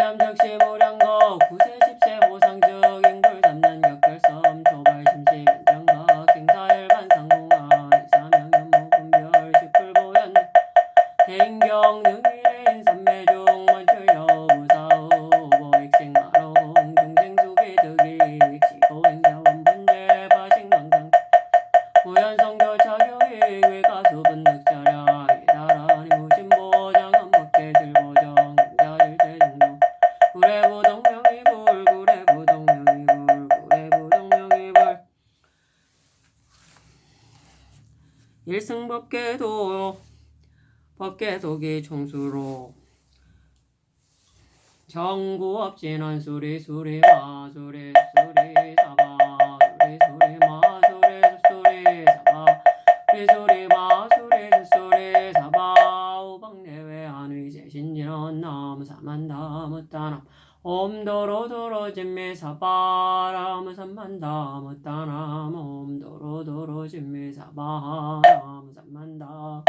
사람 즉시 무량거 9세 10세 모상즉 인굴 삼난 격결섬 조발 심시 면장각 행사열반 상공하 이사명연모 분별 십불보연 대인경 능일인 삼매중 원출여 무사우 보익생마롱 중생수기 득이 시고행자원 분재 바식망상 무연성교 차교익 외가수분 득자랴 이다라니 무신보 장엄법계 실보정 공자일대중도 구례부동명이불 구례부동명이불 구례부동명이불 일승법계도 법계도기 총수로 정구업진원 수리수리 마수리 수리 사바 수리수리 마수리 수리 사바 수리수리 마수리 수리 사바 우방내외 안의제 신진원 나무 사만다무따남 옴도로도로 진미사바라무 삼만다무따남 옴도로도로 진미사바라무 삼만다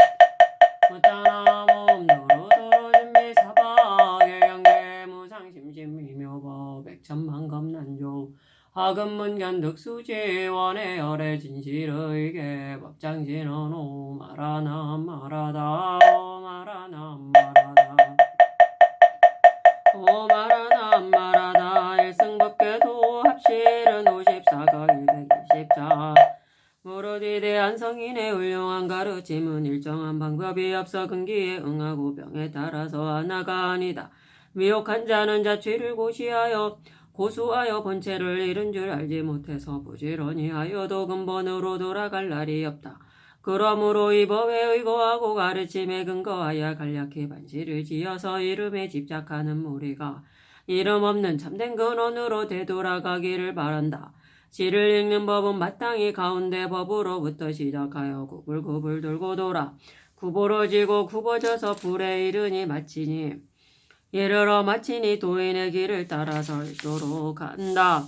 무따남 옴도로도로 진미사바 계경계 무상심심미묘법 백천만검난조 하금문견득수지 원의 열의 진실의계 법장진언오 마라남 마라다 마라남 마라다 오마라남 마라다 일승법계도 합실은 54가 120자 무릇이 대한 성인의 훌륭한 가르침은 일정한 방법이 앞서 근기에 응하고 병에 따라서 하나가 아니다. 미혹한 자는 자취를 고수하여 본체를 잃은 줄 알지 못해서 부지런히 하여도 근본으로 돌아갈 날이 없다. 그러므로 이 법에 의거하고 가르침에 근거하여 간략히 반시를 지어서 이름에 집착하는 무리가 이름 없는 참된 근원으로 되돌아가기를 바란다. 시를 읽는 법은 마땅히 가운데 법으로부터 시작하여 구불구불 돌고 돌아 구부러지고 굽어져서 불에 이르니 마치니 이르러 마치니 도인의 길을 따라서 있도록 한다.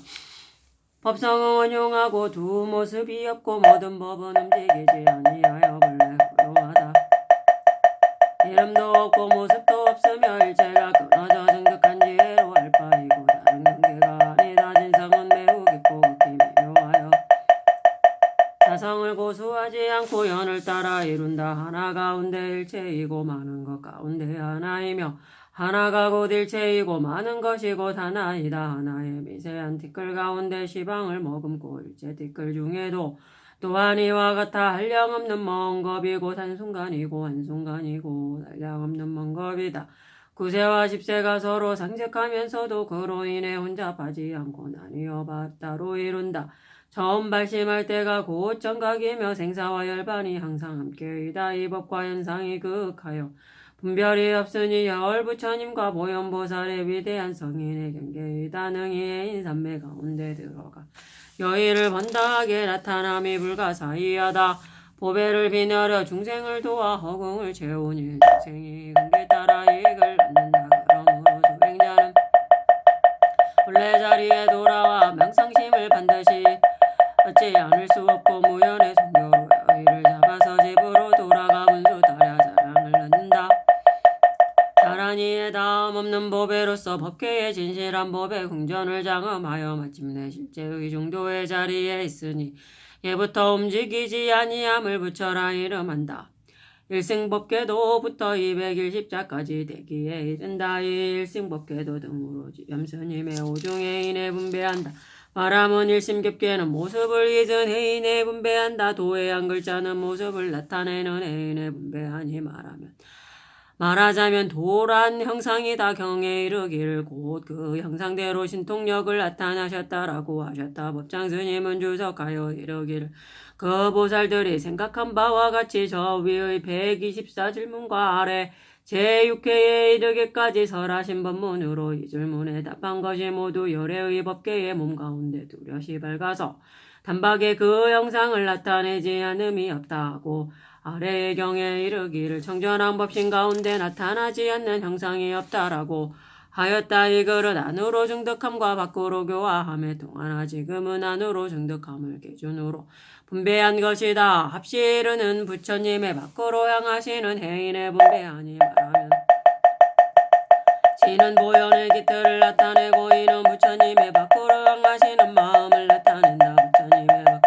법성은 원용하고 두 모습이 없고 모든 법은 움직이지 아니하여 본래 고요하다. 이름도 없고 모습도 없으며 일체가 끊어져 등득한 지혜로 할 바이고 다른 경계가 아니다. 진성은 매우 깊고 극히 미묘하여 자성을 고수하지 않고 연을 따라 이룬다. 하나 가운데 일체이고 많은 것 가운데 하나이며 하나가 곧 일체이고 많은 것이 곧 하나이다. 하나의 미세한 티끌 가운데 시방을 머금고 일체 티끌 중에도 또한 이와 같아 한량없는 먼 겁이 곧 한순간이고 한순간이고 한량없는 먼 겁이다. 9세와 10세가 서로 상색하면서도 그로 인해 혼잡하지 않고 나뉘어 따로 이룬다. 처음 발심할 때가 곧 정각이며 생사와 열반이 항상 함께이다. 이 법과 현상이 극하여 분별이 없으니 여월부처님과 보현보살의 위대한 성인의 경계이다. 능히 인삼매 가운데 들어가 여의를 번다하게 나타남이 불가사의하다. 보배를 비내려 중생을 도와 허공을 채우니 중생이 근기 따라 이익을 얻는다. 그러므로 수행자는 본래 자리에 돌아와 명상심을 반드시 얻지 않을 수 없고 무연의 성교로 여의를 잡아서 집으로 돌아가 분수 따라 자랑을 낳는다. 다란이의 다음 없는 보배로서 법계의 진실한 법의 궁전을 장엄하여 마침내 실제의 중도의 자리에 있으니 예부터 움직이지 아니함을 부처라 이름한다. 일승법계도부터 210자까지 대기에 이른다. 이 일승법계도 등으로 염스님의 오중에 인해 분배한다. 말하면 일심겹게는 모습을 잊은 해인에 분배한다. 도의 한 글자는 모습을 나타내는 해인에 분배하니 말하자면 도란 형상이다. 경에 이르기를 곧 그 형상대로 신통력을 나타나셨다라고 하셨다. 법장스님은 주석하여 이르기를 그 보살들이 생각한 바와 같이 저 위의 124질문과 아래 제6회에 이르기까지 설하신 법문으로 이 질문에 답한 것이 모두 열애의 법계의 몸 가운데 뚜렷이 밝아서 단박에 그 형상을 나타내지 않음이 없다 하고 아래의 경에 이르기를 청전한 법신 가운데 나타나지 않는 형상이 없다라고 하였다. 이 글은 안으로 중득함과 밖으로 교화함에 동하나 지금은 안으로 중득함을 기준으로 분배한 것이다. 합시르는 부처님의 밖으로 향하시는 해인의 분배하니 말하면 지는 보현의 기틀을 나타내고 이는 부처님의 밖으로 향하시는 마음을 나타낸다. 부처님의 밖으로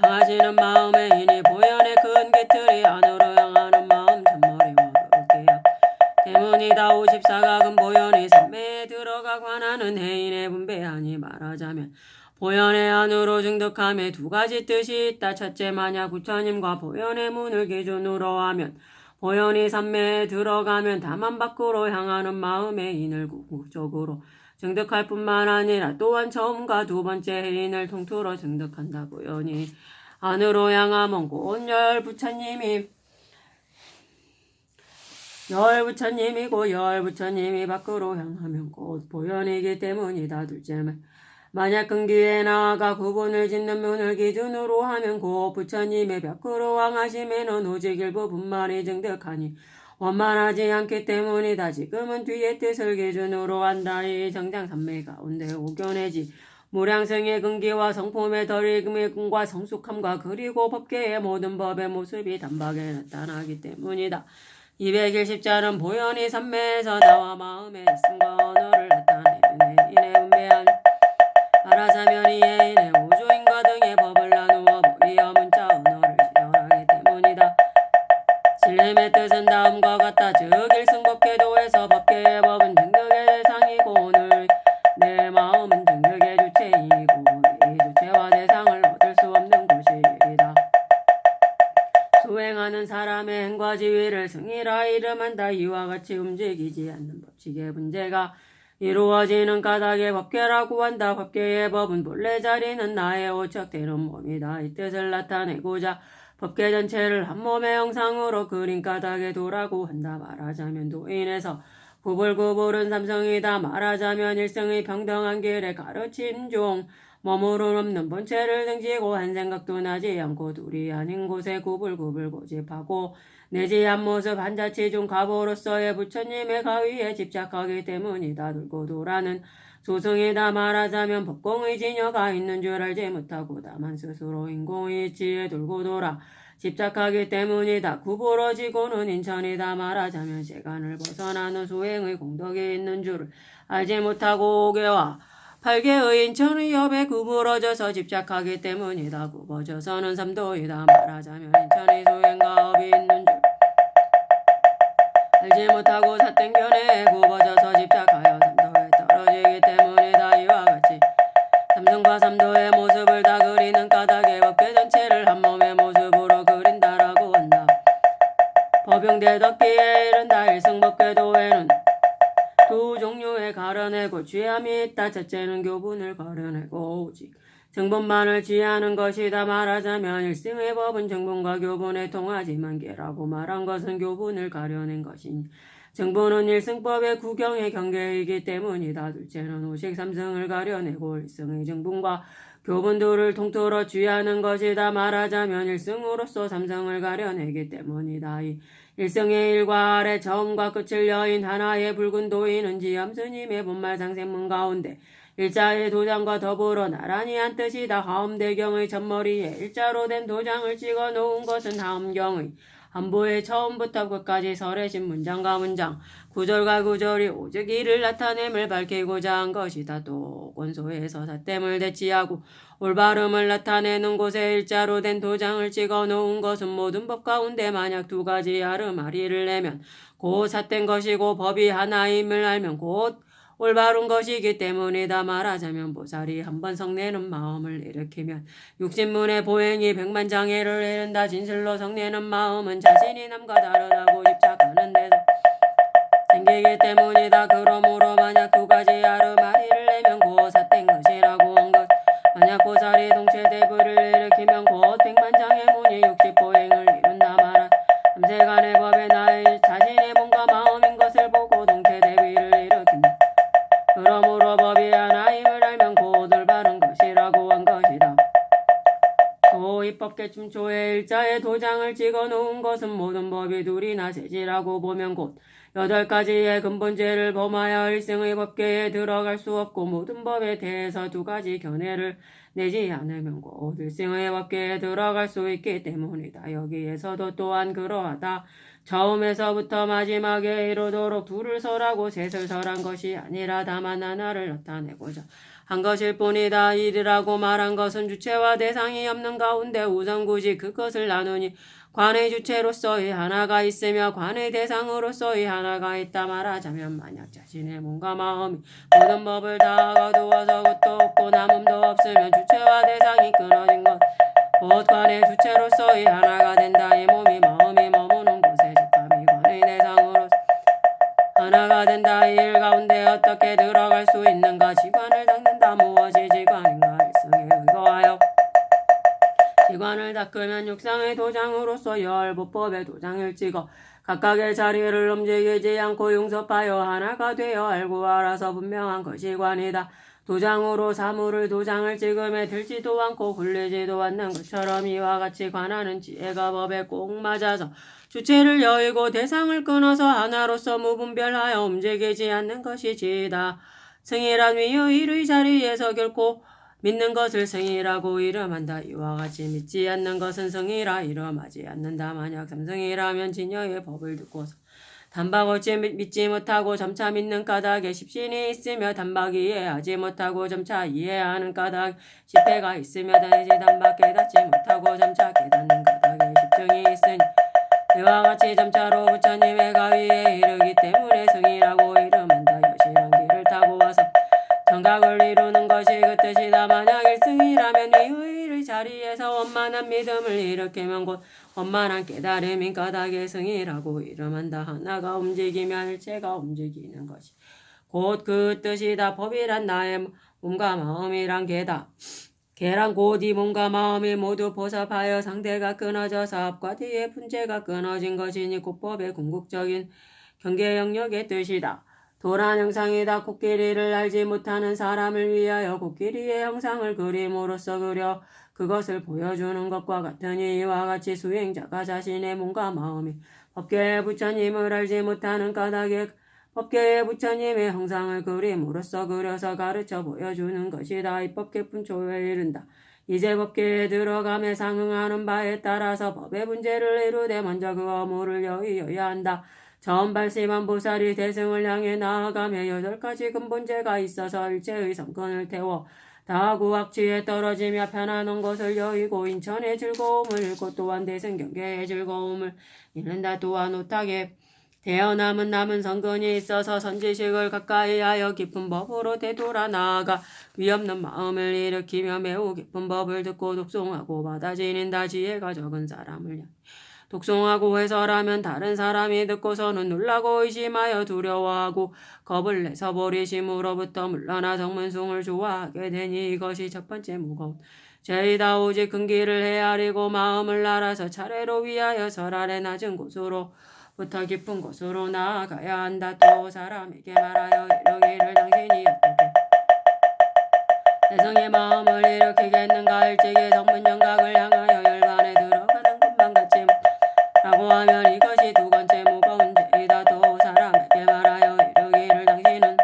향하시는 마음에 이니 보현의 큰 기틀이 안으로 향하는 마음 잔머리와 그렇게야 때문이다. 54각은 보현이 삼매에 들어가 관하는 해인의 분배하니 말하자면 보현의 안으로 증득함에 두 가지 뜻이 있다. 첫째, 만약 부처님과 보현의 문을 기준으로 하면 보현이 삼매에 들어가면 다만 밖으로 향하는 마음의 인을 궁극적으로 증득할 뿐만 아니라 또한 처음과 두 번째 해인을 통틀어 증득한다. 보현이 안으로 향하면 곧 열부처님이고 열부처님이 밖으로 향하면 곧 보현이기 때문이다. 둘째는 만약 근기에 나아가 구분을 짓는 문을 기준으로 하면 곧 부처님의 밖으로 향하심에는 오직 일부분만이 증득하니 원만하지 않기 때문이다. 지금은 뒤의 뜻을 기준으로 한다. 이 정장삼매 가운데 오견해지 무량성의 근기와 성품의 덜익음과 성숙함과 그리고 법계의 모든 법의 모습이 단박에 나타나기 때문이다. 210자는 보현이 삼매에서 나와 마음의 있음과 언어를 나타내는 해인의 분배한 말하자면 이 해인의 우주인과 등의 법을 나누어 보이어 문자 언어를 지정하기 때문이다. 진림의 뜻은 다음과 같다. 즉 일승법계도에서 법계의 법은 증득의 대상이고 오늘 내 마음은 증득의 주체이고 이 주체와 대상을 얻을 수 없는 곳이다. 수행하는 사람의 행과 지위를 승이라 이름한다. 이와 같이 움직이지 않는 법칙의 문제가 이루어지는 까닭의 법계라고 한다. 법계의 법은 본래 자리는 나의 오척되는 몸이다. 이 뜻을 나타내고자 법계 전체를 한 몸의 형상으로 그린 까닭의 도라고 한다. 말하자면 도인에서 구불구불은 삼성이다. 말하자면 일성의 평등한 길에 가르친 종 머무름 없는 본체를 등지고 한 생각도 나지 않고 둘이 아닌 곳에 구불구불 고집하고 내지 한 모습 한 자치 중 가보로서의 부처님의 가위에 집착하기 때문이다. 돌고 도라는 소승이다. 말하자면 법공의 진여가 있는 줄 알지 못하고 다만 스스로 인공의 이치에 돌고 돌아 집착하기 때문이다. 구부러지고는 인천이다. 말하자면 세간을 벗어나는 수행의 공덕이 있는 줄을 알지 못하고 오개와 팔개의 인천의 옆에 구부러져서 집착하기 때문이다. 굽어져서는 삼도이다. 말하자면 인천의 수행과 업이 있는 줄 알지 못하고 사땡견에 굽어져서 집착하여 삼도에 떨어지기 때문이다. 이와 같이 삼성과 삼도의 모습을 다 그리는 까닭의 법계 전체를 한 몸의 모습으로 그린다라고 한다. 법용대덕기에 이른다. 일승법계도에는 두 종류의 가려내고 취함이 있다. 첫째는 교분을 가려내고 오직 정분만을 취하는 것이다. 말하자면 일승의 법은 정분과 교분에 통하지만 계라고 말한 것은 교분을 가려낸 것이니 정분은 일승법의 구경의 경계이기 때문이다. 둘째는 오식 삼승을 가려내고 일승의 정분과 교분들을 통틀어 취하는 것이다. 말하자면 일승으로서 삼승을 가려내기 때문이다. 이 일승의 일과 아래 처음과 끝을 여인 하나의 붉은 도인은 지암스님의 본말 상생문 가운데 일자의 도장과 더불어 나란히 한 뜻이다. 하엄대경의 첫머리에 일자로 된 도장을 찍어 놓은 것은 하엄경의 한보의 처음부터 끝까지 설해진 문장과 문장, 구절과 구절이 오직 이를 나타냄을 밝히고자 한 것이다. 또 권소에서 사땜을 대치하고 올바름을 나타내는 곳에 일자로 된 도장을 찍어 놓은 것은 모든 법 가운데 만약 두 가지 아르마리를 내면 곧 삿된 것이고 법이 하나임을 알면 곧 올바른 것이기 때문이다. 말하자면 보살이 한번 성내는 마음을 일으키면 육신문의 보행이 백만장애를 이른다. 진실로 성내는 마음은 자신이 남과 다르다고 집착하는 데서 생기기 때문이다. 그러므로 만약 두 가지 아르마리를 내면 곧 삿된 것이라고 한 것. 만약 보살이 동체대부를 일으키면 곧 백만장애 문이 육십보행을 이룬다. 말한 삼세간의 법에 나의 자신의 몸과 마음인 것을 보고 동체대비를 일으킨다. 그러므로 법이 하나임을 알면 곧 올바른 것이라고 한 것이다. 또 입법계춤초에 일자의 도장을 찍어 놓은 것은 모든 법이 둘이나 셋이라고 보면 곧 8가지의 근본죄를 범하여 일승의 법계에 들어갈 수 없고 모든 법에 대해서 두 가지 견해를 내지 않으면 곧 일승의 법계에 들어갈 수 있기 때문이다. 여기에서도 또한 그러하다. 처음에서부터 마지막에 이르도록 둘을 설하고 셋을 설한 것이 아니라 다만 하나를 나타내고자 한 것일 뿐이다. 일이라고 말한 것은 주체와 대상이 없는 가운데 우선 굳이 그것을 나누니 관의 주체로서의 하나가 있으며 관의 대상으로서의 하나가 있다 말하자면 만약 자신의 몸과 마음이 모든 법을 다 거두어서 끝도 없고 남음도 없으면 주체와 대상이 끊어진 것 곧 관의 주체로서의 하나가 된다. 이 몸이 마음이 머무는 곳에 직함이 관의 대상으로 하나가 된다. 이 일 가운데 어떻게 들어갈 수 있는가? 지관을 닦는다. 무엇이 지관인가? 일성에 의거하여 지관을 닦으면 육상의 도장으로서 열보법의 도장을 찍어 각각의 자리를 움직이지 않고 융섭하여 하나가 되어 알고 알아서 분명한 것이 관이다. 도장으로 사물을 도장을 찍음에 들지도 않고 굴리지도 않는 것처럼 이와 같이 관하는 지혜가 법에 꼭 맞아서 주체를 여의고 대상을 끊어서 하나로서 무분별하여 움직이지 않는 것이 지혜다. 승이란 위의 일의 자리에서 결코 믿는 것을 승이라고 이름한다. 이와 같이 믿지 않는 것은 승이라 이름하지 않는다. 만약 삼승이라면 진여의 법을 듣고서 단박어찌 믿지 못하고 점차 믿는 까닭에 십신이 있으며 단박 이해하지 못하고 점차 이해하는 까닭 십회가 있으며 다니지 단박 깨닫지 못하고 점차 깨닫는 까닭에 십증이 있으니 이와 같이 점차로 부처님의 가위에 이르기 때문에 승이라고 이름한다. 여실한 길을 타고 와서 정각을 이루는 것이 그 뜻이다. 만약 일승이라면 위의 자리에서 원만한 믿음을 일으키면 곧 원만한 깨달음인 까닭의 승이라고 이름한다. 하나가 움직이면 일체가 움직이는 것이 곧 그 뜻이다. 법이란 나의 몸과 마음이란 개다. 개란 곧 이 몸과 마음이 모두 보섭하여 상대가 끊어져서 앞과 뒤의 분체가 끊어진 것이니 곧 법의 궁극적인 경계 영역의 뜻이다. 도란 형상이다. 코끼리를 알지 못하는 사람을 위하여 코끼리의 형상을 그림으로써 그려 그것을 보여주는 것과 같으니 이와 같이 수행자가 자신의 몸과 마음이 법계의 부처님을 알지 못하는 까닭에 법계의 부처님의 형상을 그림으로써 그려서 가르쳐 보여주는 것이다. 이 법계 분초에 이른다. 이제 법계에 들어감에 상응하는 바에 따라서 법의 문제를 이루되 먼저 그 어무를 여의어야 한다. 처음 발심한 보살이 대승을 향해 나아가며 8가지 근본제가 있어서 일체의 성건을 태워 다하고 악취에 떨어지며 편안한 것을 여의고 인천의 즐거움을 잃고 또한 대승 경계의 즐거움을 잃는다. 또한 오탁에 되어 남은 성근이 있어서 선지식을 가까이 하여 깊은 법으로 되돌아 나아가 위없는 마음을 일으키며 매우 깊은 법을 듣고 독송하고 받아 지닌다. 지혜가 적은 사람을 향해 독송하고 해설하면 다른 사람이 듣고서는 놀라고 의심하여 두려워하고 겁을 내서 버리심으로부터 물러나 정문숭을 좋아하게 되니 이것이 첫 번째 무거운 죄이다. 오직 근기를 헤아리고 마음을 알아서 차례로 위하여 설 아래 낮은 곳으로부터 깊은 곳으로 나아가야 한다. 또 사람에게 말하여 이르기를 당신이 어떻게 대성의 마음을 일으키겠는가. 일찍이 성문정각을 향하여 열반에 들어가는 것만 같이 라고 하면 이것이 두 번째 무거운 죄이다. 또 사람에게 말하여 이르기를 당신은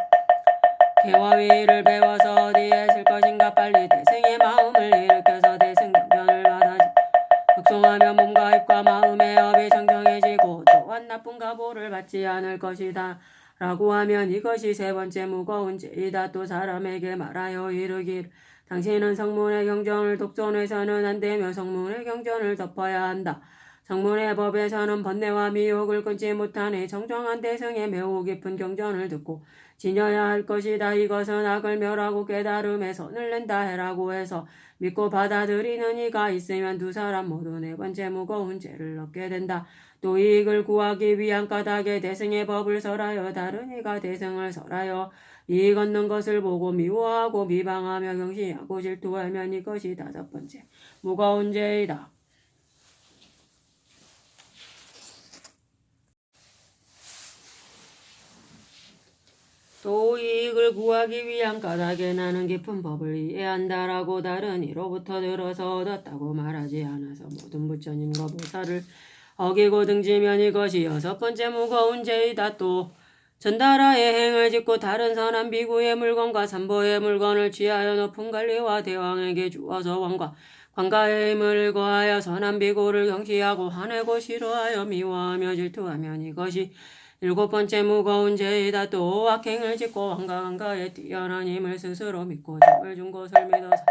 개와 위를 배워서 어디에 쓸 것인가. 빨리 대승의 마음을 일으켜서 대승 경전을 받아지 독송하며 몸과 입과 마음의 업이 청정해지고 또한 나쁜 가보를 받지 않을 것이다. 라고 하면 이것이 세 번째 무거운 죄이다. 또 사람에게 말하여 이르기를 당신은 성문의 경전을 독존해서는 안 되며 성문의 경전을 덮어야 한다. 성문의 법에서는 번뇌와 미혹을 끊지 못하니 정정한 대승에 매우 깊은 경전을 듣고 지녀야 할 것이다. 이것은 악을 멸하고 깨달음에 선을 낸다 해라고 해서 믿고 받아들이는 이가 있으면 두 사람 모두 네 번째 무거운 죄를 얻게 된다. 또 이익을 구하기 위한 까닭에 대승의 법을 설하여 다른 이가 대승을 설하여 이익 얻는 것을 보고 미워하고 비방하며 경시하고 질투하면 이것이 다섯 번째 무거운 죄이다. 또 이익을 구하기 위한 까닭에 나는 깊은 법을 이해한다라고 다른 이로부터 들어서 얻었다고 말하지 않아서 모든 부처님과 보살을 어기고 등지면 이것이 여섯 번째 무거운 죄이다. 또 전달하에 행을 짓고 다른 선한 비구의 물건과 삼보의 물건을 취하여 높은 관리와 대왕에게 주어서 왕과 관가의 힘을 거하여 선한 비고를 경시하고 화내고 싫어하여 미워하며 질투하면 이것이 일곱 번째 무거운 죄이다. 또 악행을 짓고 관가에 뛰어난 힘을 스스로 믿고 점을 준 곳을 믿어서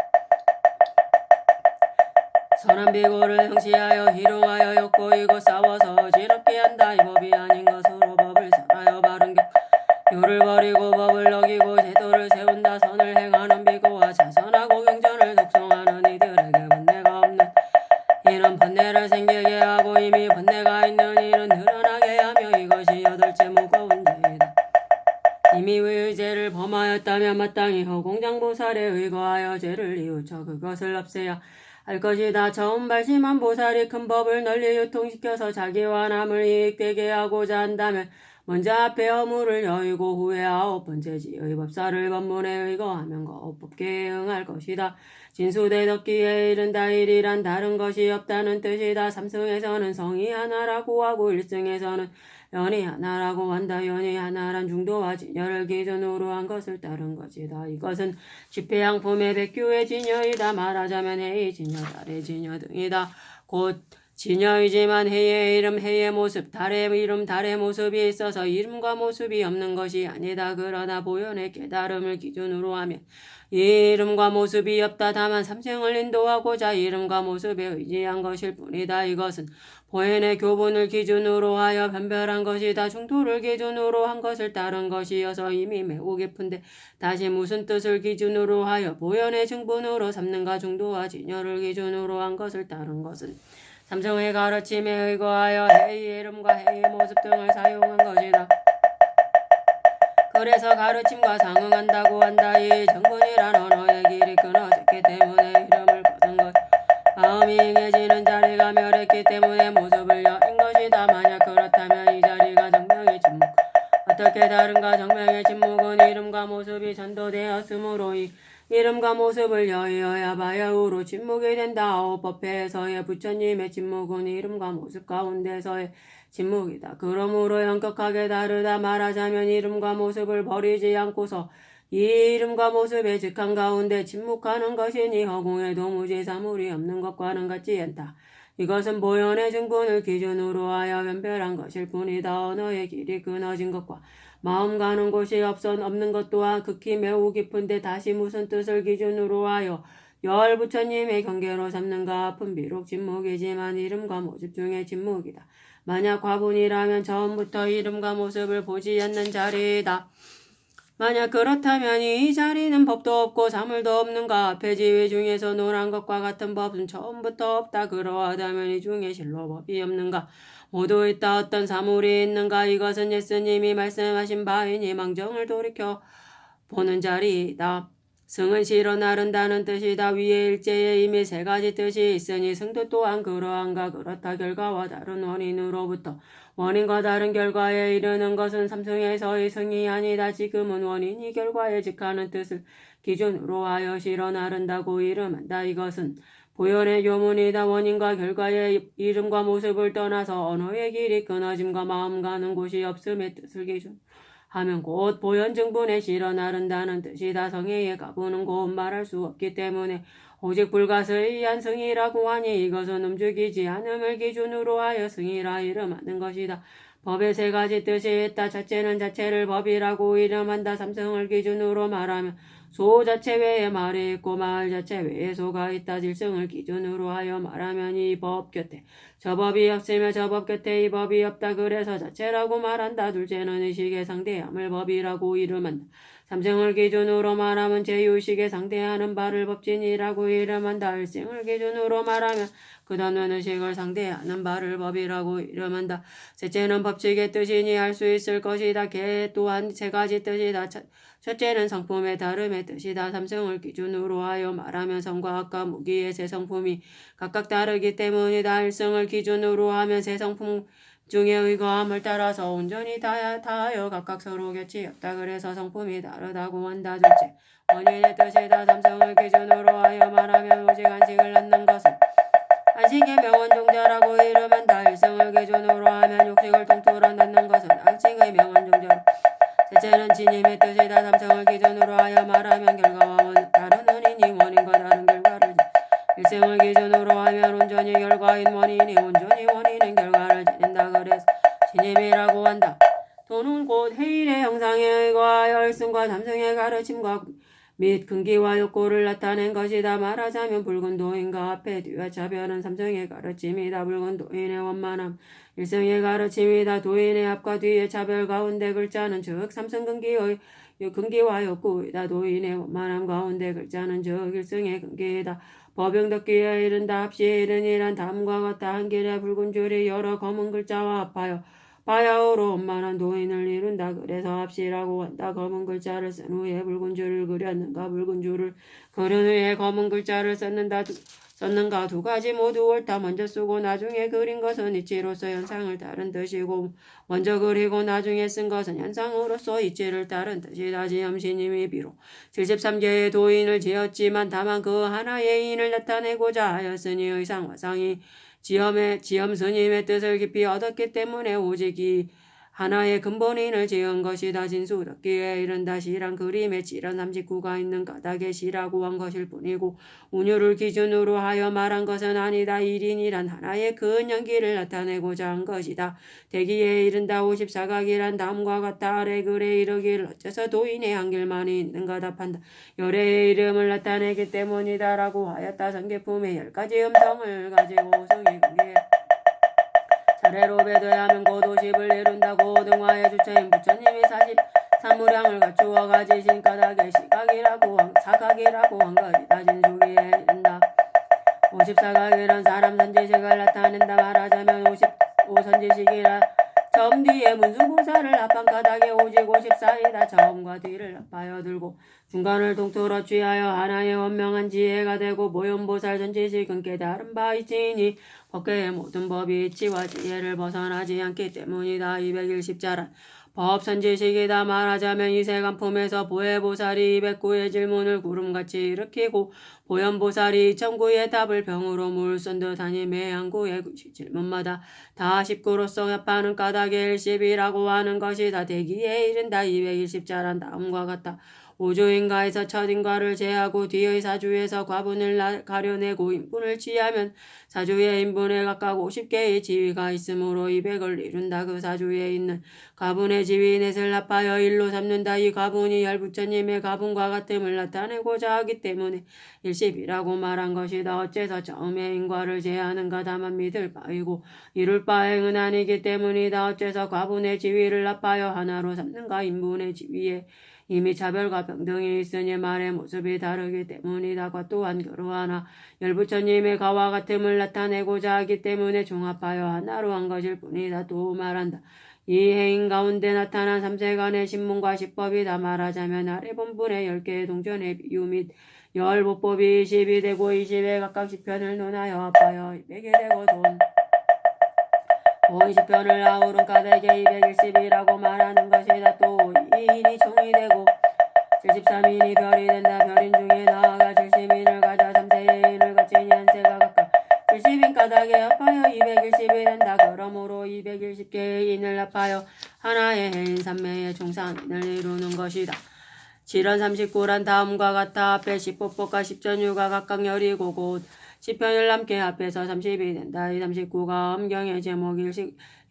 선한 비고를 행시하여 희롱하여 엿보이고 싸워서 지럽게 한다. 이 법이 아닌 것으로 법을 살아요 바른 교를 버리고 법을 어기고 제도를 세운다. 선을 행하는 비고와 자선하고 경전을 독송하는 이들에게 번뇌가 없는 이는 번뇌를 생기게 하고 이미 번뇌가 있는 이는 늘어나게 하며 이것이 여덟째 무거운 죄이다. 이미 의죄를 범하였다면 마땅히 허공장보살에 의거하여 죄를 뉘우쳐 그것을 없애야 할 것이다. 처음 발심한 보살이 큰 법을 널리 유통시켜서 자기와 남을 이익되게 하고자 한다면 먼저 앞에 허물을 여의고 후에 아홉 번째 지의 법사를 법문에 의거하면 거법계에 응할 것이다. 진수대덕기에 이른다. 일이란 다른 것이 없다는 뜻이다. 삼승에서는 성이 하나라고 하고 일승에서는 연이 하나라고 한다. 연이 하나란 중도와 진여를 기준으로 한 것을 따른 것이다. 이것은 집회양품의 백규의 진여이다. 말하자면 해의 진여, 달의 진여 등이다. 곧 진여이지만 해의 이름, 해의 모습, 달의 이름, 달의 모습이 있어서 이름과 모습이 없는 것이 아니다. 그러나 보현의 깨달음을 기준으로 하면 이 이름과 모습이 없다. 다만 삼생을 인도하고자 이름과 모습에 의지한 것일 뿐이다. 이것은 보현의 교본을 기준으로 하여 변별한 것이다. 중도를 기준으로 한 것을 따른 것이어서 이미 매우 깊은데 다시 무슨 뜻을 기준으로 하여 보현의 증분으로 삼는가. 중도와 진여를 기준으로 한 것을 따른 것은 삼성의 가르침에 의거하여 해의 이름과 해의 모습 등을 사용한 것이다. 그래서 가르침과 상응한다고 한다. 이 정분이란 언어의 길이 끊어졌기 때문에 이름을 거둔 것. 마음이 ing해지는 자리가 멸했기 때문에 모습을 여인 것이다. 만약 그렇다면 이 자리가 정명의 침묵. 어떻게 다른가. 정명의 침묵은 이름과 모습이 전도되었으므로 이 이름과 모습을 여의어야 바야흐로 침묵이 된다. 아홉 법회에서의 부처님의 침묵은 이름과 모습 가운데서의 침묵이다. 그러므로 엄격하게 다르다. 말하자면 이름과 모습을 버리지 않고서 이 이름과 모습의 직한 가운데 침묵하는 것이니 허공에 도무지 사물이 없는 것과는 같지 않다. 이것은 보현의 증분을 기준으로 하여 변별한 것일 뿐이다. 언어의 길이 끊어진 것과 마음 가는 곳이 없는 것 또한 극히 매우 깊은데 다시 무슨 뜻을 기준으로 하여 열 부처님의 경계로 삼는가. 앞은 비록 침묵이지만 이름과 모습 중에 침묵이다. 만약 과분이라면 처음부터 이름과 모습을 보지 않는 자리이다. 만약 그렇다면 이 자리는 법도 없고 사물도 없는가. 앞의 지위 중에서 논한 것과 같은 법은 처음부터 없다. 그러하다면 이 중에 실로 법이 없는가. 모두 있다. 어떤 사물이 있는가. 이것은 예수님이 말씀하신 바이니 망정을 돌이켜 보는 자리이다. 승은 실어 나른다는 뜻이다. 위의 일제에 이미 세 가지 뜻이 있으니 승도 또한 그러한가. 그렇다. 결과와 다른 원인으로부터 원인과 다른 결과에 이르는 것은 삼승에서의 승이 아니다. 지금은 원인이 결과에 직하는 뜻을 기준으로 하여 실어 나른다고 이름한다. 이것은 보현의 교문이다. 원인과 결과의 이름과 모습을 떠나서 언어의 길이 끊어짐과 마음 가는 곳이 없음의 뜻을 기준하면 곧 보현증분에 실어 나른다는 뜻이다. 성의에 가보는 곧 말할 수 없기 때문에 오직 불가스의한 승이라고 하니 이것은 움직이지 않음을 기준으로 하여 승이라 이름하는 것이다. 법의 세 가지 뜻이 있다. 첫째는 자체를 법이라고 이름한다. 삼성을 기준으로 말하면 소 자체 외에 말이 있고 말 자체 외에 소가 있다. 질성을 기준으로 하여 말하면 이 법 곁에 저 법이 없으며 저 법 곁에 이 법이 없다. 그래서 자체라고 말한다. 둘째는 의식에 상대함을 법이라고 이름한다. 삼성을 기준으로 말하면 제2의식에 상대하는 바를 법진이라고 이름한다. 일생을 기준으로 말하면 그 다음은 의식을 상대하는 바를 법이라고 이름한다. 셋째는 법칙의 뜻이니 할 수 있을 것이다. 개 또한 세 가지 뜻이다. 첫째는 성품의 다름의 뜻이다. 삼성을 기준으로 하여 말하면 성과학과 무기의 세 성품이 각각 다르기 때문이다. 일성을 기준으로 하면 세 성품 중에 의거함을 따라서 온전히 다하여 각각 서로 곁이 없다. 그래서 성품이 다르다고 한다. 둘째, 원인의 뜻이다. 삼성을 기준으로 하여 말하면 오직 안식을 낳는 것은 안식의 명언종자라고 이름한다. 일성을 기준으로 하면 육식을 통틀어 낳는 것은 안식의 명언종자로. 셋째는 진임의 뜻이다. 삼성을 기준으로 하여 말하면 결과와 다른 원인이 원인과 다른 결과를 일성을 기준 도는 곧 해일의 형상에 의거하여 일승과 삼승의 가르침과 및 근기와 욕구를 나타낸 것이다. 말하자면 붉은 도인과 앞에 뒤와 차별은 삼승의 가르침이다. 붉은 도인의 원만함 일승의 가르침이다. 도인의 앞과 뒤의 차별 가운데 글자는 즉 삼승 근기와 욕구이다. 도인의 원만함 가운데 글자는 즉 일승의 근기이다. 법용덕기에 이른다. 합시에 이르니란 다음과 같다. 한 길에 붉은 줄이 여러 검은 글자와 합하여 바야흐로 원만한 도인을 이룬다. 그래서 합시라고 한다. 검은 글자를 쓴 후에 붉은 줄을 그렸는가 붉은 줄을 그린 후에 검은 글자를 썼는가 두 가지 모두 옳다. 먼저 쓰고 나중에 그린 것은 이치로서 현상을 따른 뜻이고 먼저 그리고 나중에 쓴 것은 현상으로서 이치를 따른 뜻이다. 지엄스님이 비록 73개의 도인을 지었지만 다만 그 하나의 인을 나타내고자 하였으니 의상과 상이 지엄 스님의 뜻을 깊이 얻었기 때문에 오직 이 하나의 근본인을 지은 것이다. 진수덕기에 이른다. 시란 그림에 칠한 39가 있는 까닭에 시라고 한 것일 뿐이고 운율을 기준으로 하여 말한 것은 아니다. 1인이란 하나의 큰 연기를 나타내고자 한 것이다. 대기에 이른다. 54각이란 다음과 같다. 아래 글에 이르기를 어째서 도인의 한 길만이 있는가 답한다. 열애의 이름을 나타내기 때문이다 라고 하였다. 성계품의 10가지 음성을 가지고 성이 그게 차례로 배도하면 곧 50을 이룬다고 등화의 주체인 부처님이 43무량을 갖추어 가지신 까닭에 사각이라고 한 것이다. 진수기에 이른다. 54각이란 사람 선지식을 나타낸다. 말하자면 55선지식이라 처음 뒤에 문수고사를 합한 까닭에 오직 54이다. 처음과 뒤를 합하여 들고 중간을 통틀어 취하여 하나의 원명한 지혜가 되고 모연보살 선지식은 깨달은 바 이치이니 법계의 모든 법이 이치와 지혜를 벗어나지 않기 때문이다. 210자란 법선지식이다. 말하자면 이 세간품에서 보혜보살이 209의 질문을 구름같이 일으키고 보현보살이 2009의 답을 병으로 물 쏜 듯하니 매 한 구의 질문마다 다 19로서 합하는 까닭에 10이라고 하는 것이다. 대기에 이른다. 210자란 다음과 같다. 오조인가에서 첫인과를 제하고 뒤의 사주에서 과분을 가려내고 인분을 취하면 사주의 인분에 각각 50개의 지위가 있으므로 200을 이룬다. 그 사주에 있는 가분의 지위 넷을 합하여 일로 삼는다. 이 가분이 열부처님의 가분과 같음을 나타내고자 하기 때문에 일십이라고 말한 것이다. 어째서 처음에 인과를 제하는가 다만 믿을 바이고 이룰 바행은 아니기 때문이다. 어째서 과분의 지위를 합하여 하나로 삼는가. 인분의 지위에 이미 차별과 병등이 있으니 말의 모습이 다르기 때문이다. 또한 그러하나 열부처님의 가와 같음을 나타내고자 하기 때문에 종합하여 하나로 한 것일 뿐이다. 또 말한다. 이 해인 가운데 나타난 삼세간의 신문과 시법이다. 말하자면 아래 본분의 10개의 동전의 비유 및 열보법이 20이 되고 20에 각각 10편을 논하여 합하여 200이 되고 돈 50편을 아우른 까닭에 210이라고 말하는 것이다. 또 2인이 총이 되고 73인이 별이 된다. 별인 중에 나아가 70인을 가져 3세의 인을 거친 연세가 각각 70인 까닭에 합하여 210이 된다. 그러므로 210개의 인을 합하여 하나의 해인 삼매의 총상인을 이루는 것이다. 7원 39란 다음과 같아. 앞에 10법법과 10전유가 각각 10이고 곧 10편을 남게 합해서 30이 된다. 이 39가 엄경의 제목일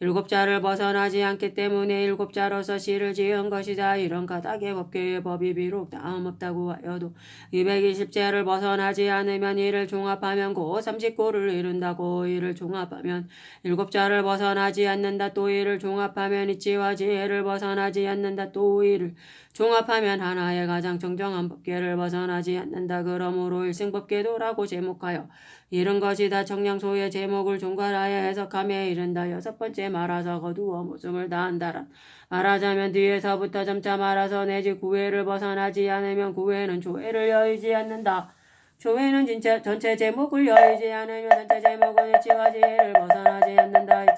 7자를 벗어나지 않기 때문에 7자로서 시를 지은 것이다. 이런 까닭의 법계의 법이 비록 다음 없다고 하여도 220제를 벗어나지 않으면 이를 종합하면 곧 39를 이룬다고. 이를 종합하면 7자를 벗어나지 않는다. 또 이를 종합하면 이치와 지혜를 벗어나지 않는다. 또 이를 종합하면 하나의 가장 정정한 법계를 벗어나지 않는다. 그러므로 일승법계도라고 제목하여 이런 것이다. 청량소의 제목을 종괄하여 해석하며 이른다. 6번째 말아서 거두어 모습을 다한다란 말하자면 뒤에서부터 점차 말아서 내지 구회를 벗어나지 않으면 구회는 조회를 여의지 않는다. 조회는 전체 제목을 여의지 않으면 전체 제목은 이치와 지혜를 벗어나지 않는다.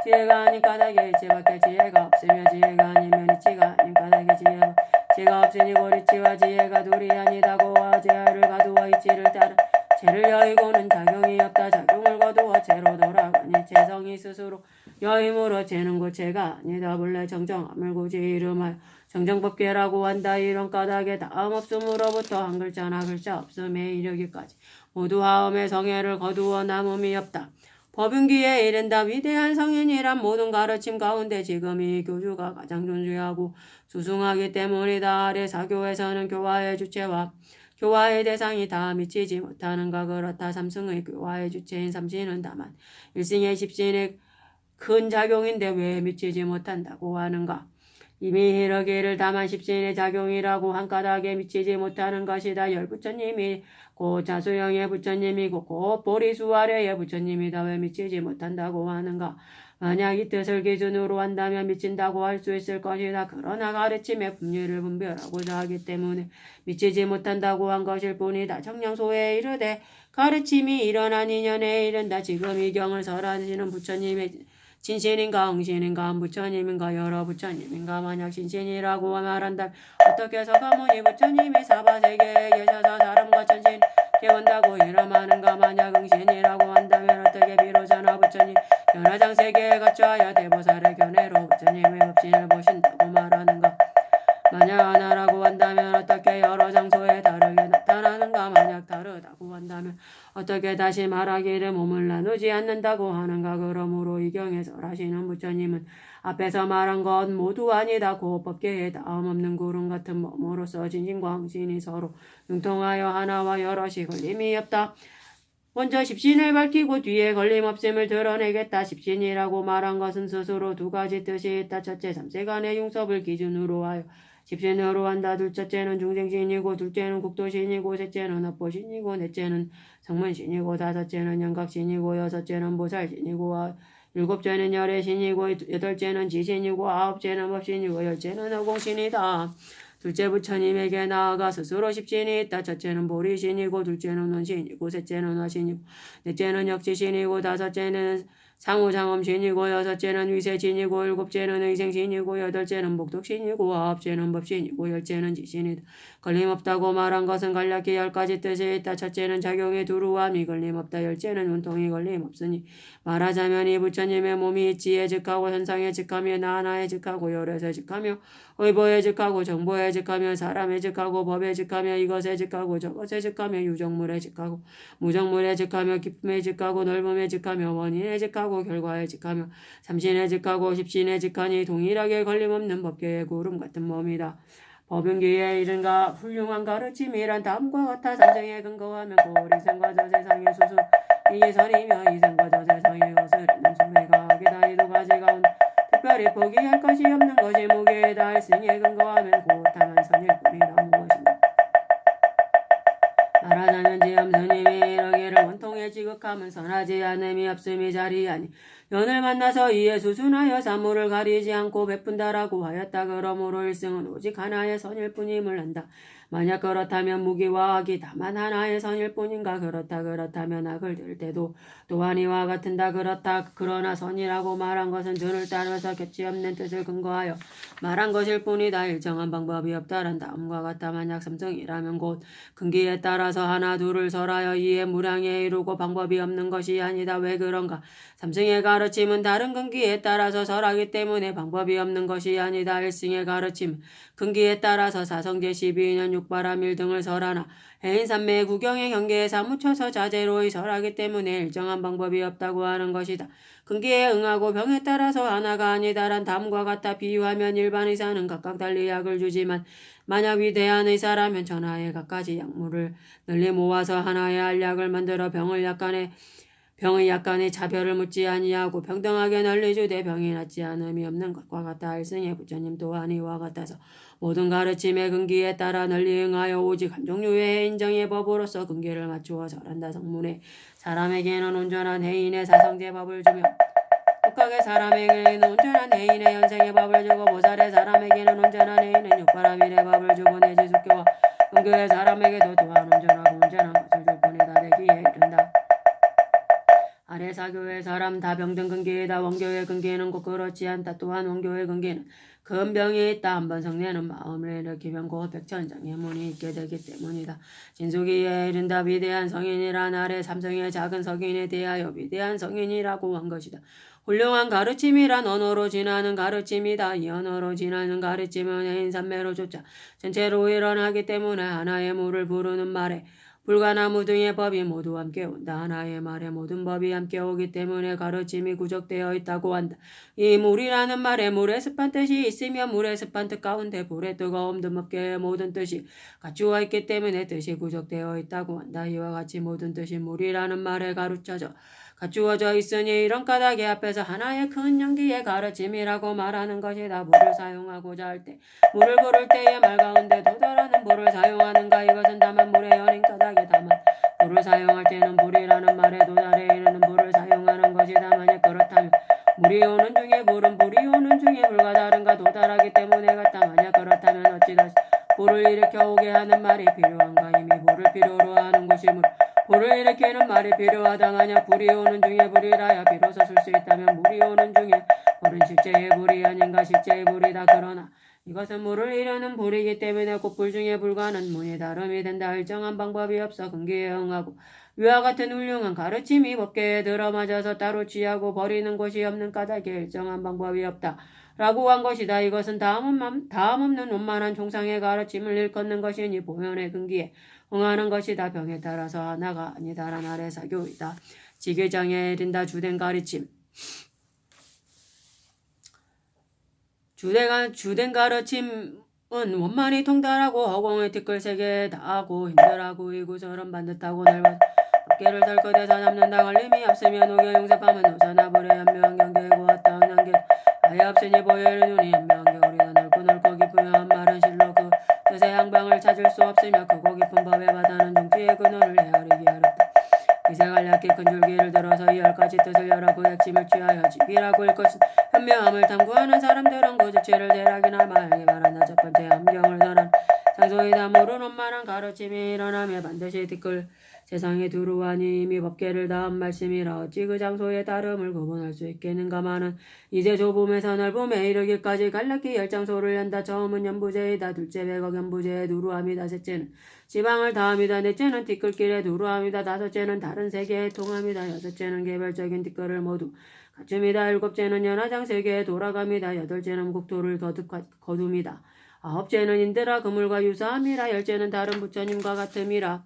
지혜가 아닌 까닭에 이치밖에 지혜가 없으며 지혜가 아니면 이치가 아닌 까닭에 지혜가 없으니 곧 이치와 지혜가 둘이 아니다고. 지혜를 가두어 이치를 따른 죄를 여의고는 작용이 없다. 작용을 거두어 죄로 돌아가니 죄성이 스스로 여임으로 죄는 곧 죄가 아니다. 본래 정정함을 굳이 이름하여 정정법계라고 한다. 이런 까닭에 다음 없음으로부터 한 글자나 글자 없음에 이르기까지 모두 하음의 성애를 거두어 남음이 없다. 법윤기에 이른다. 위대한 성인이란 모든 가르침 가운데 지금 이 교주가 가장 존귀하고 수승하기 때문이다. 아래 사교에서는 교화의 주체와 교화의 대상이 다 미치지 못하는가. 그렇다. 삼승의 교화의 주체인 삼신은 다만 일승의 십신의 큰 작용인데 왜 미치지 못한다고 하는가. 이미 이러기를 다만 십신의 작용이라고 한 까닭에 미치지 못하는 것이다. 열부처님이 곧 자수영의 부처님이고 곧 보리수아래의 부처님이다. 왜 미치지 못한다고 하는가. 만약 이 뜻을 기준으로 한다면 미친다고 할 수 있을 것이다. 그러나 가르침의 분류를 분별하고자 하기 때문에 미치지 못한다고 한 것일 뿐이다. 청량소에 이르되 가르침이 일어난 인연에 이른다. 지금 이 경을 설하시는 부처님의 진신인가 응신인가 부처님인가 여러 부처님인가. 만약 진신이라고 말한다면 어떻게 서가모니 부처님이 사바세계에 계셔서 사람과 천신 깨운다고 이름하는가. 만약 응신이라고 한다면 어떻게 비로자나 부처님 견화장세계에 갇혀야 대보살의 견해로 부처님의 법신을 보신다고 말하는가. 만약 하나라고 한다면 어떻게 여러 장소에 다르게 나타나는가. 만약 다르다고 한다면 어떻게 다시 말하기를 몸을 나누지 않는다고 하는가. 그러므로 이 경에 설하시는 부처님은 앞에서 말한 것 모두 아니다. 고 법계에 다음 없는 구름 같은 몸으로서 진신과 응신이 서로 융통하여 하나와 여럿이 걸림이 없다. 먼저 십신을 밝히고 뒤에 걸림없음을 드러내겠다. 십신이라고 말한 것은 스스로 두 가지 뜻이 있다. 첫째, 삼세간의 융섭을 기준으로 하여 십신으로 한다. 둘째는 중생신이고 둘째는 국도신이고 셋째는 업보신이고 넷째는 성문신이고 다섯째는 영각신이고 여섯째는 보살신이고 일곱째는 열애신이고 여덟째는 지신이고 아홉째는 법신이고 열째는 허공신이다. 둘째 부처님에게 나아가 스스로 십신이 있다. 첫째는 보리신이고 둘째는 원신이고 셋째는 화신이고 넷째는 역지신이고 다섯째는 상호장엄신이고 여섯째는 위세신이고 일곱째는 의생신이고 여덟째는 복덕신이고 아홉째는 법신이고 열째는 지신이다. 걸림없다고 말한 것은 간략히 10가지 뜻이 있다. 첫째는 작용의 두루함이 걸림없다. 열째는 운통이 걸림없으니 말하자면 이 부처님의 몸이 있지에 즉하고 현상에 즉하며 나하나에 즉하고 열애에 즉하며 의보에 즉하고 정보에 즉하며 사람에 즉하고 법에 즉하며 이것에 즉하고 저것에 즉하며 유정물에 즉하고 무정물에 즉하며 기쁨에 즉하고 넓음에 즉하며 원인에 즉하고 결과에 즉하며 삼신에 즉하고 십신에 즉하니 동일하게 걸림없는 법계의 구름 같은 몸이다. 법윤기에 이른가 훌륭한 가르침이란 다음과 같아. 삼생에 근거하면 곧 이생과 저세상의 수수 이기선이며 이생과 저세상의 거스르는 소리가 하기다. 이 두 가지 가운데 특별히 포기할 것이 없는 것이 무기이다. 일생에 근거하면 곧 다만 선일 뿐이다. 무엇인가. 말하자면 지엄 스님이 이러기를 원통에 지극함은 선하지 않음이 없음이 자리하니 연을 만나서 이에 수순하여 사물을 가리지 않고 베푼다라고 하였다. 그러므로 일승은 오직 하나의 선일 뿐임을 한다. 만약 그렇다면 무기와 악이 다만 하나의 선일 뿐인가. 그렇다면 악을 들 때도 또한 이와 같은다. 그렇다. 그러나 선이라고 말한 것은 전을 따라서 겹치 없는 뜻을 근거하여 말한 것일 뿐이다. 일정한 방법이 없다란 다음과 같다. 만약 삼성이라면 곧 근기에 따라서 하나 둘을 설하여 이에 무량에 이루고 방법이 없는 것이 아니다. 왜 그런가. 삼승의 가르침은 다른 근기에 따라서 설하기 때문에 방법이 없는 것이 아니다. 일승의 가르침 근기에 따라서 사성제 12년 육바람일 등을 설하나 해인산매의 구경의 경계에 사무쳐서 자제로이 설하기 때문에 일정한 방법이 없다고 하는 것이다. 근기에 응하고 병에 따라서 하나가 아니다란 다음과 같아. 비유하면 일반 의사는 각각 달리 약을 주지만 만약 위대한 의사라면 전하에 각가지 약물을 널리 모아서 하나의 알약을 만들어 병의 약간의 차별을 묻지 아니하고 평등하게 널리 주되 병이 낫지 않음이 없는 것과 같다. 일승의 부처님 또한 이와 같아서 모든 가르침의 근기에 따라 널리 응하여 오직 한 종류의 인정의 법으로서 근기를 맞추어 절한다. 성문에 사람에게는 온전한 해인의 사성제 법을 주며 독하게 사람에게는 온전한 해인의 연생의 법을 주고 보살의 사람에게는 온전한 해인의 육바라밀의 법을 주고 내지숙교와 은교의 사람에게도 또한 온전하고 온전한 것을 줄 뿐이다. 되기에 이른다. 아래 사교의 사람 다 병든 근기이다. 원교의 근기는 곧 그렇지 않다. 또한 원교의 근기는 큰 병이 있다. 한번 성내는 마음을 일으키면 곧 백천장의 문이 있게 되기 때문이다. 진수기에 이른다. 위대한 성인이란 아래 삼성의 작은 성인에 대하여 위대한 성인이라고 한 것이다. 훌륭한 가르침이란 언어로 지나는 가르침이다. 이 언어로 지나는 가르침은 해인산매로 조차 전체로 일어나기 때문에 하나의 무를 부르는 말에 불가나무 등의 법이 모두 함께 온다. 하나의 말에 모든 법이 함께 오기 때문에 가르침이 구적되어 있다고 한다. 이 물이라는 말에 물의 습한 뜻이 있으며 물의 습한 뜻 가운데 불의 뜨거움 드럽게 모든 뜻이 갖추어 있기 때문에 뜻이 구적되어 있다고 한다. 이와 같이 모든 뜻이 물이라는 말에 가르쳐져 갖추어져 있으니 이런 까닭의 앞에서 하나의 큰 연기의 가르침이라고 말하는 것이다. 물을 사용하고자 할 때 물을 고를 때의 말 가운데 도달하는 물을 사용하는가. 이것은 다만 물의 연인 까닭에 다만 물을 사용할 때는 물이라는 말에 도달해 이르는 물을 사용하는 것이다. 만약 그렇다면 물이 오는 중에 물은 불이 오는 중에 불과 다른가 도달하기 때문에 같다. 만약 그렇다면 어찌 다시 불을 일으켜 오게 하는 말이 필요한가. 이미 불을 필요로 하는 것이 불을 일으키는 말이 필요하다. 만약 불이 오는 중에 불이라야 비로소 쓸 수 있다면 물이 오는 중에 불은 실제의 불이 아닌가. 실제의 불이다. 그러나 이것은 물을 이루는 불이기 때문에 곧 불 중에 불과는 문이 다름이 된다. 일정한 방법이 없어 근기에 응하고 위와 같은 훌륭한 가르침이 법계에 들어맞아서 따로 취하고 버리는 것이 없는 까닭에 일정한 방법이 없다. 라고 한 것이다. 이것은 다음 없는 원만한 종상의 가르침을 일컫는 것이니 보현의 근기에 응하는 것이다. 병에 따라서 하나가 아니다란 아래 사교이다. 지계장에 이른다. 주된 가르침. 주된 가르침은 원만히 통달하고 허공의 티끌 세게 다하고 힘들하고 이구처럼 반듯하고 넓어서 어깨를 덜컥해서 잡는다. 걸림이 없으며 녹여 용접하면 노사나 불에 현명한 경계에 고왔다. 은한 게 아예 없으니 보여를 눈이 현명한 겨울이다. 넓고 깊으며 말은 실로 그 뜻의 양방을 찾을 수 없으며 크고 깊은 법의 바다는 정치의 근원을 헤아리기 어렵다. 이생활 얕게 큰 줄기를 들어서 이 10가지 뜻을 열어 그 핵심을 취하여 집이라고 일 것은 현명함을 탐구하는 사람들은 그 주체를 대략이나 말하기 바란다. 첫 번째 함경을 전한 장소이다. 물은 원만한 가르침이 일어나며 반드시 티끌 세상에 두루하니 이미 법계를 다한 말씀이라 어찌 그 장소의 다름을 구분할 수 있겠는가마는 이제 좁음에서 넓음에 이르기까지 갈라키 10장소를 연다. 처음은 연부제이다. 둘째 백억 연부제의 두루함이다. 셋째는 지방을 다함이다. 넷째는 티끌길의 두루함이다. 다섯째는 다른 세계의 통함이다. 여섯째는 개별적인 티끌을 모두 갖춤이다. 일곱째는 연화장 세계의 돌아감이다. 여덟째는 국토를 거둠이다. 아홉째는 인드라 그물과 유사함이라. 열째는 다른 부처님과 같음이라.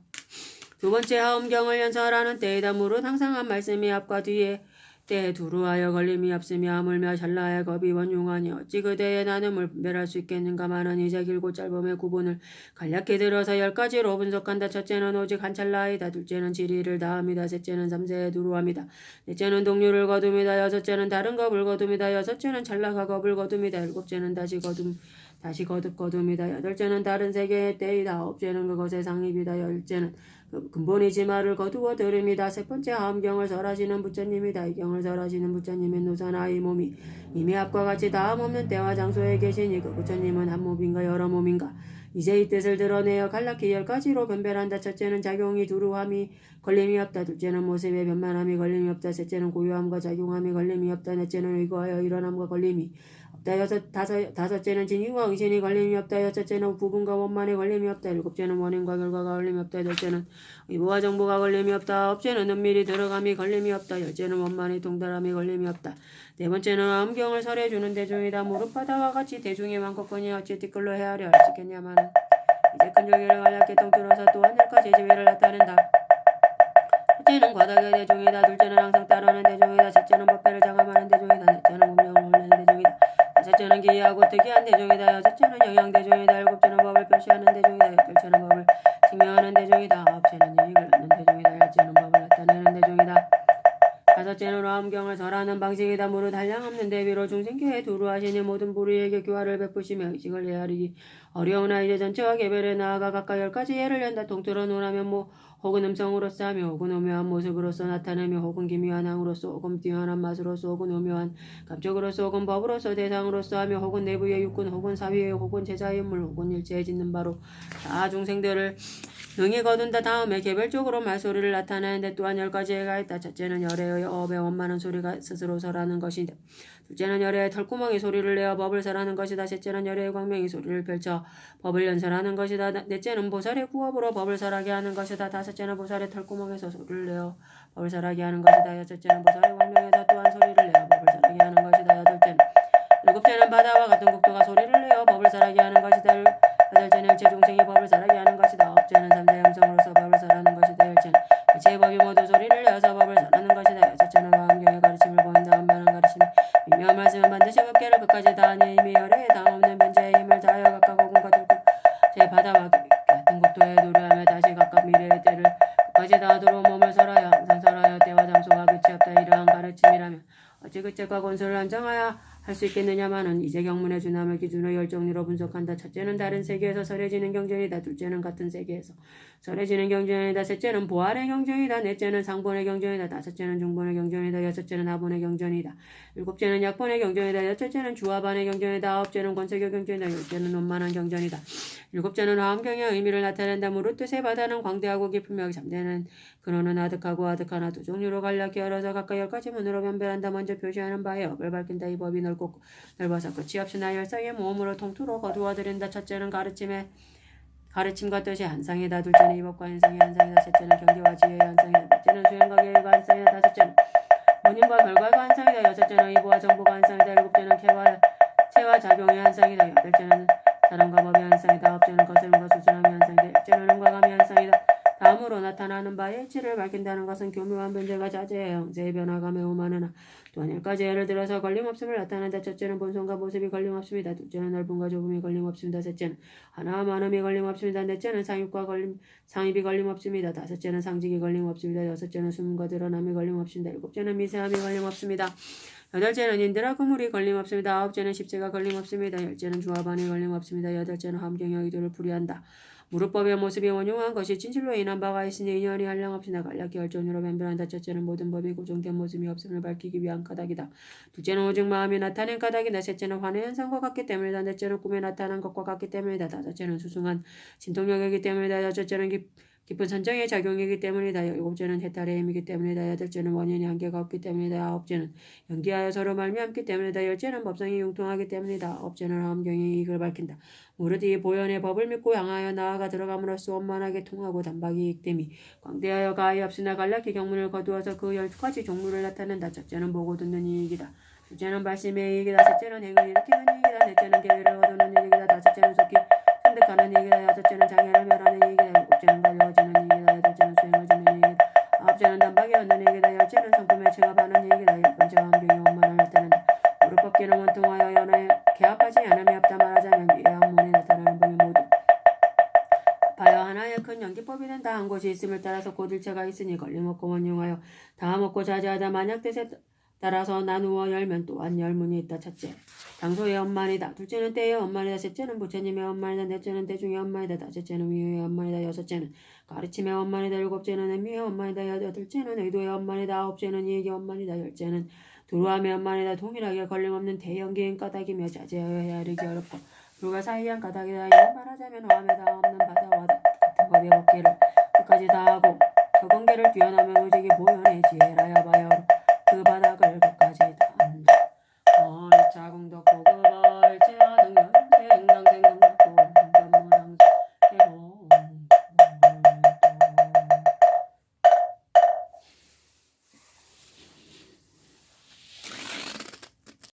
두 번째 하엄경을 연설하는 때에다 무릇 항상 한 말씀이 앞과 뒤에 때에 두루하여 걸림이 없으며 하물며 샬라의 겁이 원용하니 어찌 그대의 나눔을 분별할 수 있겠는가마는 이제 길고 짧음의 구분을 간략히 들어서 10가지로 분석한다. 첫째는 오직 한 찰나이다. 둘째는 지리를 다함이다. 셋째는 삼세의 두루함이다. 넷째는 동류를 거둠이다. 여섯째는 다른 겁을 거둠이다. 여섯째는 찰나가 겁을 거둠이다. 일곱째는 다시 거듭이다. 여덟째는 다른 세계의 때이다. 아홉째는 그것의 상입이다. 열째는 근본이지 말을 거두어 들음이다. 세 번째 하엄경을 설하시는 부처님이다. 이 경을 설하시는 부처님의 노사나 이 몸이 이미 앞과 같이 다음 없는 때와 장소에 계시니 그 부처님은 한 몸인가 여러 몸인가. 이제 이 뜻을 드러내어 갈라키 10가지로 변별한다. 첫째는 작용이 두루함이 걸림이 없다. 둘째는 모습의 변만함이 걸림이 없다. 셋째는 고요함과 작용함이 걸림이 없다. 넷째는 의거하여 일어남과 걸림이 없다. 다섯째는 진인과 의신이 걸림이 없다. 여섯째는 부분과 원만에 걸림이 없다. 일곱째는 원인과 결과가 걸림이 없다. 여덟째는 의무와 정보가 걸림이 없다. 아홉째는 은밀히 들어감이 걸림이 없다. 열째는 원만히 통달함이 걸림이 없다. 네 번째는 암경을 설해주는 대중이다. 무릇바다와 같이 대중이 많겠거니 어찌 티끌로 헤아려 할 수 있겠냐마는 이제 큰 줄기를 간략히 통틀어서 또 하늘까지 지위를 나타낸다. 첫째는 과덕의 대중이다. 둘째는 항상 따르는 대중이다. 셋째는 법회를 장함하는 대중이다. 넷째는 운명을 올리는 대중이다. 다섯째는 기이하고 특이한 대중이다. 여섯째는 영양 대중이다. 일곱째는 법을 표시하는 대중이다. 여덟째는 법을 증명하는 대중이다. 아홉째는 이익을 얻는 대중이다. 열째는 법을 나타내는 대중이다. 다섯째는 암경을 설하는 방식이다. 무릇 한량없는 대비로 중생교에 두루하시니 모든 부류에게 교화를 베푸시며 의식을 헤아리기 어려우나 이제 전체와 개별에 나아가 각각 10가지 예를 연다. 통틀어 놓으면 혹은 음성으로서 하며 혹은 오묘한 모습으로서 나타내며 혹은 기묘한 항으로서 혹은 뛰어난 맛으로서 혹은 오묘한 감촉으로서 혹은 법으로서 대상으로서 하며 혹은 내부의 육군 혹은 사위의 혹은 제자의 인물 혹은 일체에 짓는 바로 다 중생들을 능히 거둔다. 다음에 개별적으로 말소리를 나타내는데 또한 10가지가 있다. 첫째는 열애의 어업에 원만한 소리가 스스로 설하는 것이다. 둘째는 열애의 털구멍이 소리를 내어 법을 설하는 것이다. 셋째는 열애의 광명이 소리를 펼쳐 법을 연설하는 것이다. 넷째는 보살의 구업으로 법을 설하게 하는 것이다. 다섯째는 보살의 털구멍에서 소리를 내어 법을 설하게 하는 것이다. 여섯째는 보살의 광명에서 또한 소리를 내어 법을 설하게 하는 것이다. 일곱째는 바다와 같은 국토가 소리를 내어 법을 설하게 하는 것이다. 여덟째는 일체 중생이 법을 설하게 하는 것이다. 아홉째는 삼대 형성으로서 법을 설하는 바다와 같은 국토에 도래하며 다시 각각 미래의 때를 끝까지 다하도록 몸을 살아야 항상 살아야 때와 장소가 끝이 없다. 이러한 가르침이라면 어찌 그책과 권설을 안정하여 할 수 있겠느냐마는 이제 경문의 준함을 기준으로 열정리로 분석한다. 첫째는 다른 세계에서 설해지는 경전이다. 둘째는 같은 세계에서 설해지는 경전이다. 셋째는 보안의 경전이다. 넷째는 상본의 경전이다. 다섯째는 중본의 경전이다. 여섯째는 하본의 경전이다. 일곱째는 약본의 경전이다. 여덟째는 주화반의 경전이다. 아홉째는 권세교 경전이다. 열째는 원만한 경전이다. 일곱째는 화엄경의 의미를 나타낸다. 무릇 뜻의 바다는 광대하고 깊으며 잠대는 근원은 아득하고 아득하나 두 종류로 간략히 알아서 각각 10가지 문으로 변별한다. 먼저 표시하는 바에 업을 밝힌다. 이 법이 넓어서 끝이 없이 나 열상의 모음으로 통투로 거두어들인다. 첫째는 가르침과 뜻이 한상이다. 둘째는 이법과 현상의 한상이다. 셋째는 경계와 지혜의 한상이다. 넷째는 수행과 계획과 한상이다. 다섯째는 원인과 결과가 한상이다. 여섯째는 의보와 정보가 한상이다. 일곱째는 체와 작용의 한상이다. 여덟째는 사람과 법의 한상이다. 아홉째는 거스름과 수순함의 한상이다. 일째는 음과 감의 한상이다. 다음으로 나타나는 바의 일치를 밝힌다는 것은 교묘한 변제가 자제해 형세의 변화가 매우 많으나 또한 10가지 예를 들어서 걸림없음을 나타낸다. 첫째는 본성과 모습이 걸림없습니다. 둘째는 넓음과 좁음이 걸림없습니다. 셋째는 하나와 많음이 걸림없습니다. 넷째는 상입이 걸림없습니다. 다섯째는 상직이 걸림없습니다. 여섯째는 숨과 드러남이 걸림없습니다. 일곱째는 미세함이 걸림없습니다. 여덟째는 인드라 그물이 걸림없습니다. 아홉째는 십세가 걸림없습니다. 열째는 주화반이 걸림없습니다. 여덟째는 함경의 의도를 풀이한다. 무릇법의 모습이 원흉한 것이 진실로 인한 바가 있으니 인연이 한량없으나 간략히 열정으로 변별한다. 첫째는 모든 법이 고정된 모습이 없음을 밝히기 위한 까닭이다. 둘째는 오직 마음이 나타낸 까닭이다. 셋째는 환의 현상과 같기 때문이다. 넷째는 꿈에 나타난 것과 같기 때문이다. 다섯째는 수승한 신통력이기 때문이다. 여섯째는 깊은 선정의 작용이기 때문이다. 일곱째는 해탈의 힘이기 때문이다. 여덟째는 원인이 한계가 없기 때문이다. 아홉째는 연기하여 서로 말미암기 때문이다. 열째는 법성이 융통하기 때문이다. 아홉째는 화엄경의 이익을 밝힌다. 무릇 이 보현의 법을 믿고 향하여 나아가 들어감으로써 원만하게 통하고 단박이 이익됨이 광대하여 가히 없으나 간략히 경문을 거두어서 그 10가지 종류를 나타낸다. 첫째는 보고 듣는 이익이다. 둘째는 발심의 이익이다. 셋째는 행을 일으키는 이익이다. 넷째는 계획을 거두는 이익이다. 다섯째는 속히 선택하는 이익이다. 여섯째는 장애를 멸하는 이익이다. 일곱째는 가려워지는 이익이다. 여덟째는 수행을 짓는 이익이다. 아홉째는 단박에 얻는 이익이다. 열째는 성품에 체갑하는 이익이다. 열번째가 함경의 원만을 나타낸다. 무릇 법계는 원통하여 연하에 개합하지 않음이 없다. 말하자면 미래 학문에 나타나는 법이 모두 바여 하나의 큰 연기법이 된다. 한 곳이 있음을 따라서 고들체가 있으니 걸림없고 원흉하여 다함없고 자제하다. 만약 뜻에 따라서 나누어 열면 또한 열문이 있다. 첫째, 장소의 원만이다. 둘째는 때의 원만이다. 셋째는 부처님의 원만이다. 넷째는 대중의 원만이다. 다섯째는 위의 원만이다. 여섯째는 가르침의 원만이다. 일곱째는 의미의 원만이다. 여덟째는 의도의 원만이다. 아홉째는 이익의 원만이다. 열째는 두루함의 원만이다. 동일하게 걸림없는 대연기인 까닭이며 자제하여 헤아리기 어렵고 불가사의한 까닭이다. 이는 말하자면 화음에 다 없는 바다와 같은 법의 법계를 끝까지 다하고 그 관계를 뛰어넘은 오직이 보현의 지혜라야 봐야 그 바닥을 끝까지 다한다. 자궁덕 고급을 제하등 연생 강생금